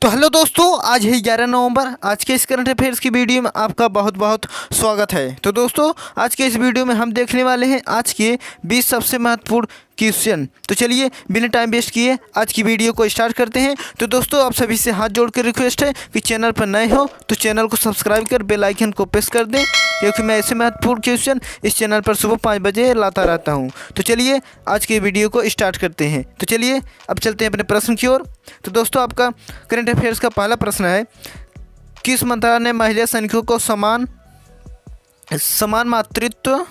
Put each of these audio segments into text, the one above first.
तो हेलो दोस्तों, आज है 11 नवंबर। आज के इस करंट अफेयर्स की वीडियो में आपका बहुत बहुत स्वागत है। तो दोस्तों, आज के इस वीडियो में हम देखने वाले हैं आज के 20 सबसे महत्वपूर्ण क्वेश्चन। तो चलिए बिना टाइम वेस्ट किए आज की वीडियो को स्टार्ट करते हैं। तो दोस्तों, आप सभी से हाथ जोड़ कर रिक्वेस्ट है कि चैनल पर नए हो तो चैनल को सब्सक्राइब कर बेल आइकन को प्रेस कर दें, क्योंकि मैं ऐसे महत्वपूर्ण क्वेश्चन इस चैनल पर सुबह 5 बजे लाता रहता हूं। तो चलिए आज की वीडियो को स्टार्ट करते हैं। तो चलिए अब चलते हैं अपने प्रश्न की ओर। तो दोस्तों, आपका करंट अफेयर्स का पहला प्रश्न है, किस मंत्रालय ने महिला सैनिकों को समान मातृत्व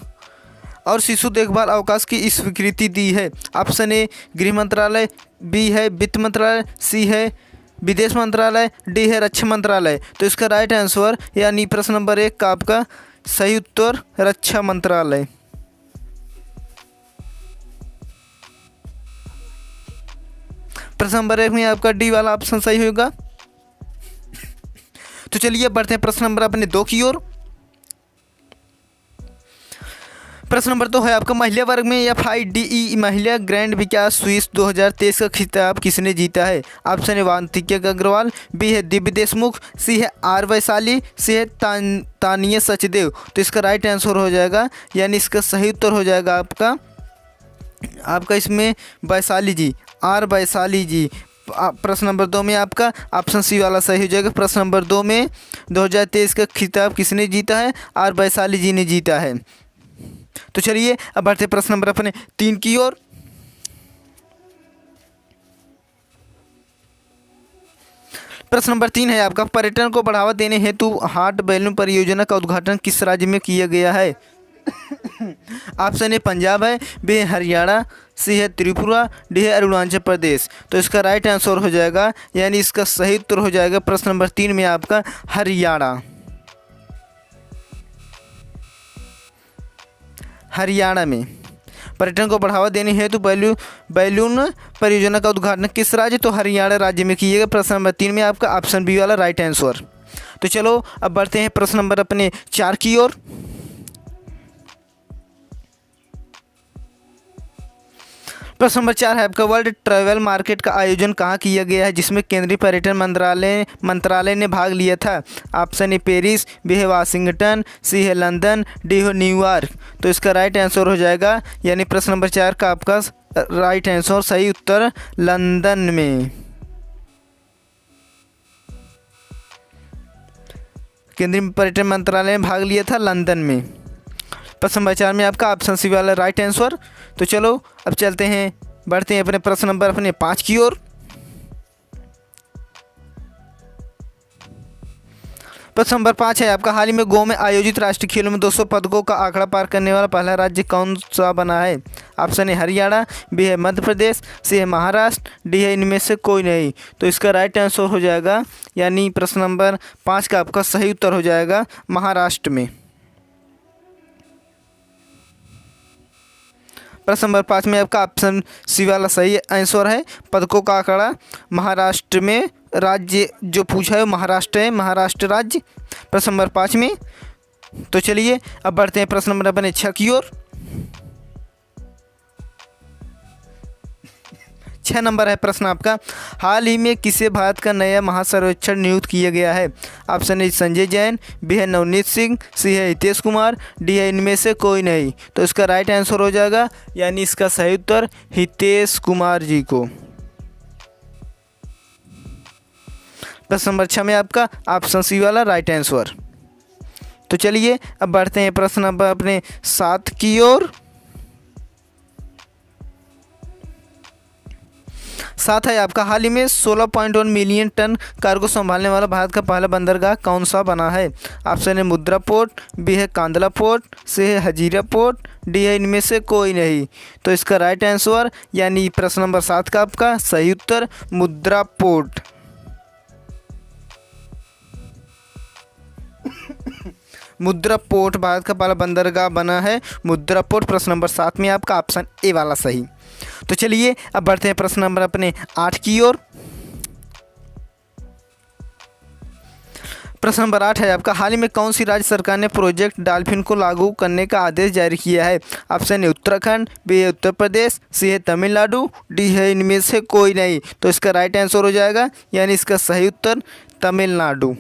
और शिशु देखभाल अवकाश की स्वीकृति दी है? ऑप्शन ए गृह मंत्रालय, बी है वित्त मंत्रालय, सी है विदेश मंत्रालय, डी है रक्षा मंत्रालय। तो इसका राइट आंसर यानी प्रश्न नंबर 1 का आपका सही उत्तर रक्षा मंत्रालय। प्रश्न नंबर 1 में आपका डी वाला ऑप्शन सही होगा। तो चलिए बढ़ते हैं प्रश्न नंबर अपने 2 की ओर। प्रश्न नंबर 2 है आपका, महिला वर्ग में FIDE महिला ग्रैंड विकास स्विस 2023 का खिताब किसने जीता है? ऑप्शन ए वांतिक्य अग्रवाल, बी है दिव्य देशमुख, सी है आर वैशाली, सी है तानिया सचदेव। तो इसका राइट आंसर हो जाएगा यानी इसका सही उत्तर हो जाएगा आपका इसमें वैशाली जी, आर वैशाली जी। प्रश्न नंबर 2 में आपका ऑप्शन सी वाला सही हो जाएगा। प्रश्न नंबर 2 में 2023 का खिताब किसने जीता है? आर वैशाली जी ने जीता है। तो चलिए अब बढ़ते प्रश्न नंबर अपने 3 की ओर। प्रश्न नंबर 3 है आपका, पर्यटन को बढ़ावा देने हेतु हॉट बैलून परियोजना का उद्घाटन किस राज्य में किया गया है? ऑप्शन ए पंजाब है, बी है हरियाणा, सी है त्रिपुरा, डी है अरुणाचल प्रदेश। तो इसका राइट आंसर हो जाएगा यानी इसका सही उत्तर हो जाएगा प्रश्न नंबर 3 में आपका हरियाणा में पर्यटन को बढ़ावा देने हेतु बैलून परियोजना का उद्घाटन किस राज्य? तो हरियाणा राज्य में किएगा। प्रश्न नंबर 3 में आपका ऑप्शन बी वाला राइट आंसर। तो चलो अब बढ़ते हैं प्रश्न नंबर अपने 4 की ओर। प्रश्न नंबर 4 है आपका, वर्ल्ड ट्रैवल मार्केट का आयोजन कहाँ किया गया है जिसमें केंद्रीय पर्यटन मंत्रालय ने भाग लिया था? ऑप्शन ए पेरिस, बी है वाशिंगटन, सी है लंदन, डी है न्यूयॉर्क। तो इसका राइट आंसर हो जाएगा यानी प्रश्न नंबर 4 का आपका राइट आंसर सही उत्तर लंदन में। केंद्रीय पर्यटन मंत्रालय ने भाग लिया था लंदन में। प्रश्न नंबर 4 में आपका ऑप्शन सी वाला राइट आंसर। तो चलो अब चलते हैं बढ़ते हैं अपने प्रश्न नंबर अपने 5 की ओर। प्रश्न नंबर 5 है आपका, हाल ही में गोवा में आयोजित राष्ट्रीय खेलों में 200 पदकों का आंकड़ा पार करने वाला पहला राज्य कौन सा बना है? ऑप्शन ए हरियाणा, बी है मध्य प्रदेश, सी है महाराष्ट्र, डी है इनमें से कोई नहीं। तो इसका राइट आंसर हो जाएगा यानी प्रश्न नंबर 5 का आपका सही उत्तर हो जाएगा महाराष्ट्र में। प्रश्न नंबर 5 में आपका ऑप्शन सी वाला सही आंसर है। पदकों का आंकड़ा महाराष्ट्र में राज्य जो पूछा है महाराष्ट्र है, महाराष्ट्र राज्य प्रश्न नंबर 5 में। तो चलिए अब बढ़ते हैं प्रश्न नंबर अपने 6 की ओर। 6 नंबर है प्रश्न आपका, हाल ही में किसे भारत का नया महासर्वेक्षण नियुक्त किया गया है? Option A Sanjay Jain, B है नवनीत सिंह, सी है हितेश कुमार, डी है इनमें से कोई नहीं। तो इसका राइट आंसर हो जाएगा यानी इसका सही उत्तर हितेश कुमार जी को। प्रश्न नंबर 6 में आपका ऑप्शन सी वाला राइट आंसर। तो चलिए अब बढ़ते हैं प्रश्न नंबर अपने 7 की ओर। 7 है आपका, हाल ही में 16.1 मिलियन टन कार्गो संभालने वाला भारत का पहला बंदरगाह कौन सा बना है? ऑप्शन है मुद्रा पोर्ट, बी है कांदला पोर्ट, सी है हजीरा पोर्ट, डी है इनमें से कोई नहीं। तो इसका राइट आंसर यानी प्रश्न नंबर 7 का आपका सही उत्तर मुद्रा पोर्ट। मुद्रा पोर्ट भारत का पहला बंदरगाह बना है मुद्रा पोर्ट। प्रश्न नंबर 7 में आपका ऑप्शन ए वाला सही। तो चलिए अब बढ़ते हैं प्रश्न नंबर अपने 8 की ओर। प्रश्न नंबर 8 है आपका, हाल ही में कौन सी राज्य सरकार ने प्रोजेक्ट डॉल्फिन को लागू करने का आदेश जारी किया है? ऑप्शन ए उत्तराखंड, बी है उत्तर प्रदेश, सी है तमिलनाडु, डी है इनमें से कोई नहीं। तो इसका राइट आंसर हो जाएगा, यानी इसका सही उत्तर तमिलनाडु।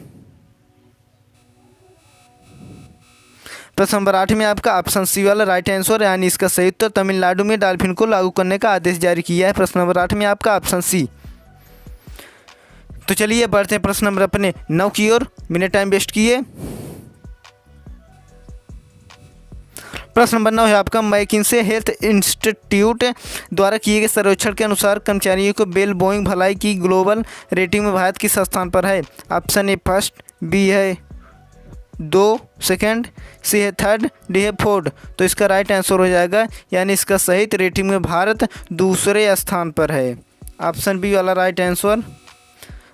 प्रश्न नंबर 8 में आपका ऑप्शन सी वाला राइट आंसर, यानी इसका सही उत्तर तमिलनाडु में डॉल्फिन को लागू करने का आदेश जारी किया है। प्रश्न नंबर 8 में आपका ऑप्शन सी। तो चलिए बढ़ते हैं प्रश्न नंबर अपने 9 की ओर, बिना टाइम वेस्ट किए। प्रश्न नंबर 9 है आपका, मैकिन्से हेल्थ इंस्टीट्यूट द्वारा किए गए सर्वेक्षण के अनुसार कर्मचारियों को बेल बोइंग भलाई की ग्लोबल रेटिंग में भारत किस स्थान पर है? ऑप्शन ए फर्स्ट, बी है 2 सेकेंड, सी है थर्ड, डी है फोर्थ। तो इसका राइट आंसर हो जाएगा, यानी इसका सही रेटिंग में भारत दूसरे स्थान पर है। ऑप्शन बी वाला राइट आंसर,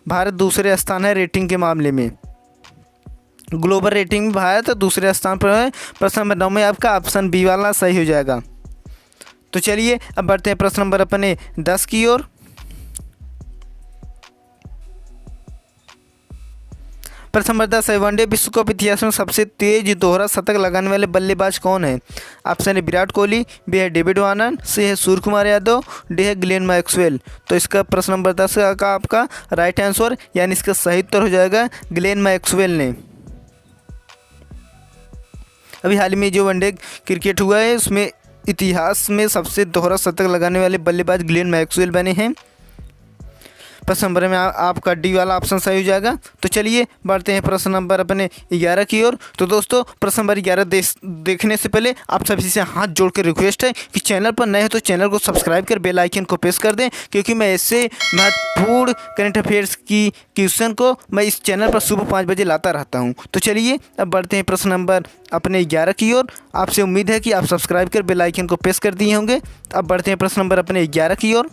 भारत दूसरे स्थान है रेटिंग के मामले में। ग्लोबल रेटिंग में भारत दूसरे स्थान पर है। प्रश्न नंबर 9 में आपका ऑप्शन बी वाला सही हो जाएगा। तो चलिए अब बढ़ते हैं प्रश्न नंबर अपने 10 की ओर। प्रश्न नंबर 10 है, वनडे विश्व कप इतिहास में सबसे तेज दोहरा शतक लगाने वाले बल्लेबाज कौन है? Option A Virat Kohli, B है डेविड वार्नर, सी है सूर्य कुमार यादव, डी है ग्लेन मैक्सवेल। तो इसका प्रश्न नंबर 10 का आपका राइट आंसर, यानी इसका सही उत्तर हो जाएगा ग्लेन मैक्सवेल ने। अभी हाल ही में जो वनडे क्रिकेट हुआ है उसमें इतिहास में सबसे दोहरा शतक लगाने वाले बल्लेबाज ग्लेन मैक्सवेल बने हैं। प्रश्न नंबर में आपका डी वाला ऑप्शन सही हो जाएगा। तो चलिए बढ़ते हैं प्रश्न नंबर अपने 11 की ओर। तो दोस्तों प्रश्न नंबर 11 देखने से पहले आप सभी से हाथ जोड़ के रिक्वेस्ट है कि चैनल पर नए हो तो चैनल को सब्सक्राइब कर बेल आइकन को प्रेस कर दें, क्योंकि मैं ऐसे महत्वपूर्ण करंट अफेयर्स की क्वेश्चन को मैं इस चैनल पर सुबह 5 बजे लाता रहता हूँ। तो चलिए अब बढ़ते हैं प्रश्न नंबर अपने 11 की ओर। आपसे उम्मीद है कि आप सब्सक्राइब कर बेल आइकन को प्रेस कर दिए होंगे। अब बढ़ते हैं प्रश्न नंबर अपने 11 की ओर।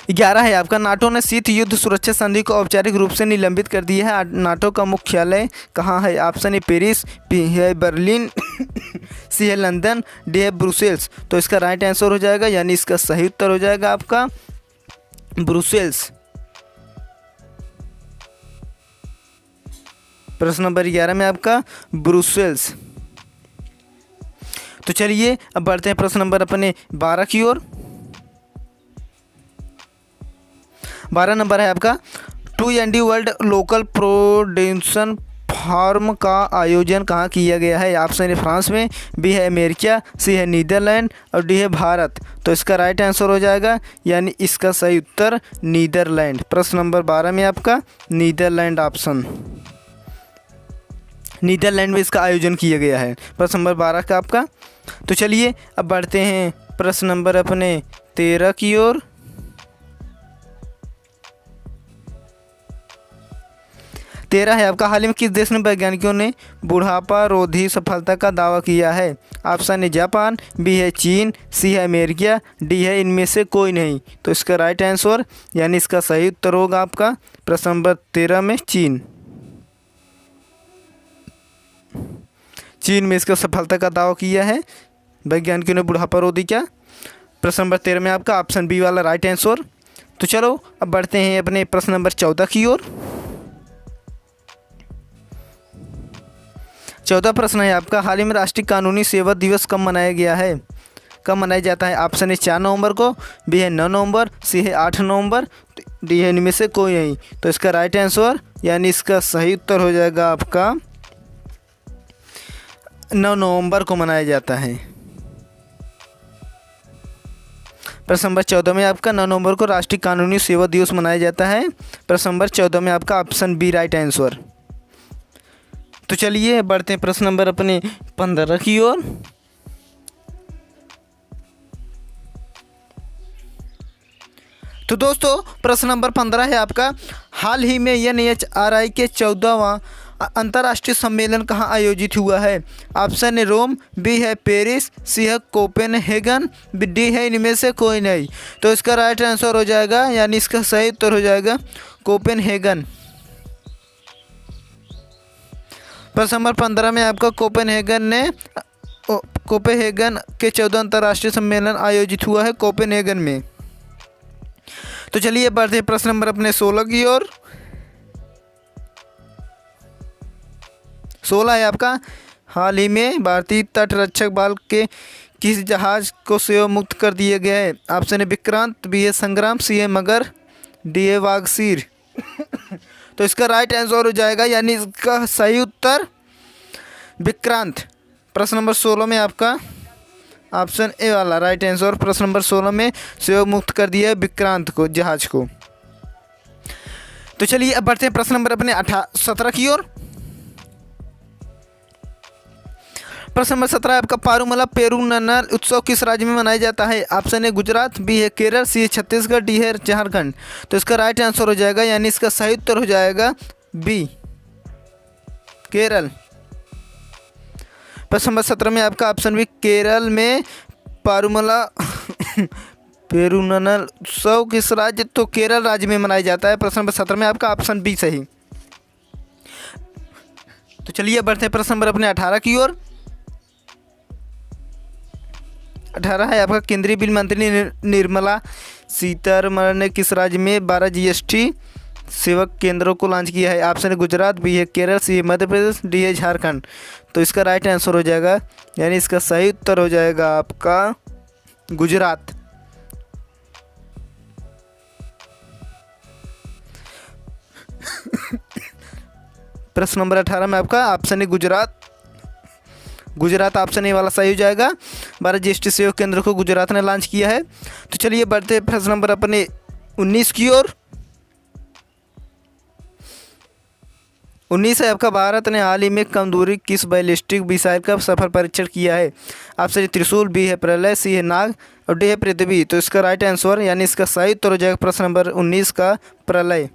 11 है आपका, नाटो ने शीत युद्ध सुरक्षा संधि को औपचारिक रूप से निलंबित कर दिया है। नाटो का मुख्यालय कहाँ है? ऑप्शन ए पेरिस, बी है बर्लिन, सी है लंदन, डी है ब्रुसेल्स। तो इसका राइट आंसर हो जाएगा, यानी इसका सही उत्तर हो जाएगा आपका ब्रुसेल्स। प्रश्न नंबर 11 में आपका ब्रुसेल्स। तो चलिए अब बढ़ते हैं प्रश्न नंबर अपने 12 की ओर। 12 नंबर है आपका, 2ND world local production farm का आयोजन कहाँ किया गया है? ऑप्शन ए फ्रांस में, बी है अमेरिका, सी है नीदरलैंड और डी है भारत। तो इसका राइट आंसर हो जाएगा, यानी इसका सही उत्तर नीदरलैंड। प्रश्न नंबर 12 में आपका नीदरलैंड ऑप्शन, नीदरलैंड में इसका आयोजन किया गया है। प्रश्न नंबर 12 का आपका। तो चलिए अब बढ़ते हैं प्रश्न नंबर अपने 13 की ओर। 13 है आपका, हाल ही में किस देश में वैज्ञानिकों ने बुढ़ापा रोधी सफलता का दावा किया है? ऑप्शन ए जापान, बी है चीन, सी है अमेरिका, डी है इनमें से कोई नहीं। तो इसका राइट आंसर, यानी इसका सही उत्तर होगा आपका प्रश्न नंबर 13 में चीन। चीन में इसका सफलता का दावा किया है वैज्ञानिकों ने बुढ़ापा रोधी क्या। प्रश्न नंबर 13 में आपका ऑप्शन बी वाला राइट आंसर। तो चलो अब बढ़ते हैं अपने प्रश्न नंबर 14 की ओर। 14 प्रश्न है आपका, हाल ही में राष्ट्रीय कानूनी सेवा दिवस कब मनाया गया है? कब मनाया जाता है? ऑप्शन ए 4 नवंबर को, बी है 9 नवंबर, सी है 8 नवंबर, डी है इनमें से कोई नहीं। तो इसका राइट आंसर, यानी इसका सही उत्तर हो जाएगा आपका 9 नवंबर को मनाया जाता है। प्रश्न नंबर 14 में आपका 9 नवंबर को राष्ट्रीय कानूनी सेवा दिवस मनाया जाता है। प्रश्न नंबर 14 में आपका ऑप्शन बी राइट आंसर। तो चलिए बढ़ते हैं प्रश्न नंबर अपने 15 की ओर। तो दोस्तों प्रश्न नंबर 15 है आपका, हाल ही में NHRI के 14वां अंतर्राष्ट्रीय सम्मेलन कहाँ आयोजित हुआ है? ऑप्शन ए रोम, बी है पेरिस, सी है कोपेनहेगन, डी है इनमें से कोई नहीं। तो इसका राइट आंसर हो जाएगा, यानी इसका सही उत्तर हो जाएगा कोपेनहेगन। प्रश्न नंबर 15 में आपका कोपेनहेगन के 14 अंतर्राष्ट्रीय सम्मेलन आयोजित हुआ है कोपेनहेगन में। तो चलिए बढ़ते हैं प्रश्न नंबर अपने 16 की ओर। 16 है आपका, हाल ही में भारतीय तटरक्षक बल के किस जहाज को सेवा मुक्त कर दिया गया है? ऑप्शन है विक्रांत, बी है संग्राम, सी है मगर, डी है वागसीर। तो इसका राइट आंसर हो जाएगा, यानी इसका सही उत्तर विक्रांत। प्रश्न नंबर 16 में आपका ऑप्शन ए वाला राइट आंसर, प्रश्न नंबर 16 में सेवा मुक्त कर दिया है विक्रांत को, जहाज को। तो चलिए अब बढ़ते हैं प्रश्न नंबर अपने 17 की ओर। प्रश्न नंबर 17 आपका पारूमला पेरूनल उत्सव किस राज्य में मनाया जाता है? ऑप्शन है गुजरात, बी है केरल, सी है छत्तीसगढ़, डी है झारखंड। तो इसका राइट आंसर हो जाएगा, यानी इसका सही उत्तर हो जाएगा बी केरल। प्रश्न नंबर 17 में आपका ऑप्शन बी केरल में पारूमला पेरूनल उत्सव किस राज्य? तो केरल राज्य में मनाया जाता है। प्रश्न नंबर 17 में आपका ऑप्शन बी सही। तो चलिए बढ़ते हैं प्रश्न नंबर अपने 18 की ओर। 18 है आपका केंद्रीय बिल मंत्री निर्मला सीतारमण ने किस राज्य में 12 जीएसटी सेवक केंद्रों को लॉन्च किया है? ऑप्शन है गुजरात, बी है केरल, सी है मध्य प्रदेश, डी है झारखंड। तो इसका राइट आंसर हो जाएगा, यानी इसका सही उत्तर हो जाएगा आपका गुजरात। प्रश्न नंबर 18 में आपका ऑप्शन है गुजरात, गुजरात ऑप्शन ए वाला सही हो जाएगा। 12 जीएसटी सेवा केंद्र को गुजरात ने लॉन्च किया है। तो चलिए बढ़ते हैं प्रश्न नंबर अपने 19 की ओर। 19 है आपका भारत ने हाल ही में कम दूरी किस बैलिस्टिक मिसाइल का सफल परीक्षण किया है? ऑप्शन त्रिशूल, बी है प्रलय, सी है नाग और डी है पृथ्वी। तो इसका राइट आंसर, यानी इसका सही उत्तर हो जाएगा प्रश्न नंबर 19 का प्रलय।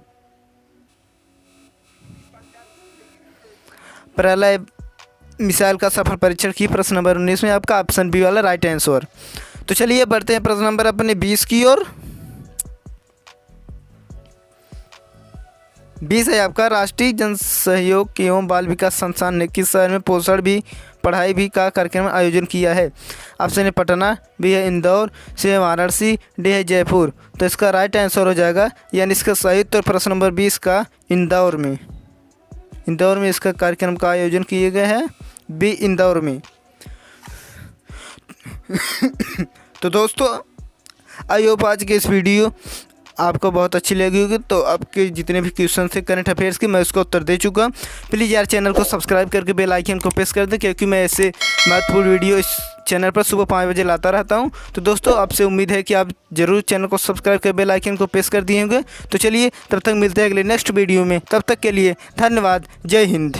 प्रलय मिसाइल का सफल परीक्षण की प्रश्न नंबर 19 में आपका ऑप्शन बी वाला राइट आंसर। तो चलिए बढ़ते हैं प्रश्न नंबर अपने 20 की ओर। 20 है आपका राष्ट्रीय जन सहयोग एवं बाल विकास संस्थान ने किस शहर में पोषण भी पढ़ाई भी का कार्यक्रम आयोजन किया है? ऑप्शन है पटना, बी है इंदौर, सी है वाराणसी, डी है जयपुर। तो इसका राइट आंसर हो जाएगा, यानी इसका सही उत्तर प्रश्न नंबर 20 का इंदौर में, इंदौर में इसका कार्यक्रम का आयोजन किया गया है, बी इंदौर में। तो दोस्तों आई होप आज के इस वीडियो आपको बहुत अच्छी लगी होगी। तो आपके जितने भी क्वेश्चन थे करंट अफेयर्स के, मैं उसका उत्तर दे चुका। प्लीज़ यार चैनल को सब्सक्राइब करके बेल आइकन को प्रेस कर दें, क्योंकि मैं ऐसे महत्वपूर्ण वीडियो इस चैनल पर सुबह 5 बजे लाता रहता हूं। तो दोस्तों आपसे उम्मीद है कि आप ज़रूर चैनल को सब्सक्राइब कर बेल आइकन को प्रेस कर दिए होंगे। तो चलिए तब तक मिलते हैं अगले नेक्स्ट वीडियो में, तब तक के लिए धन्यवाद। जय हिंद।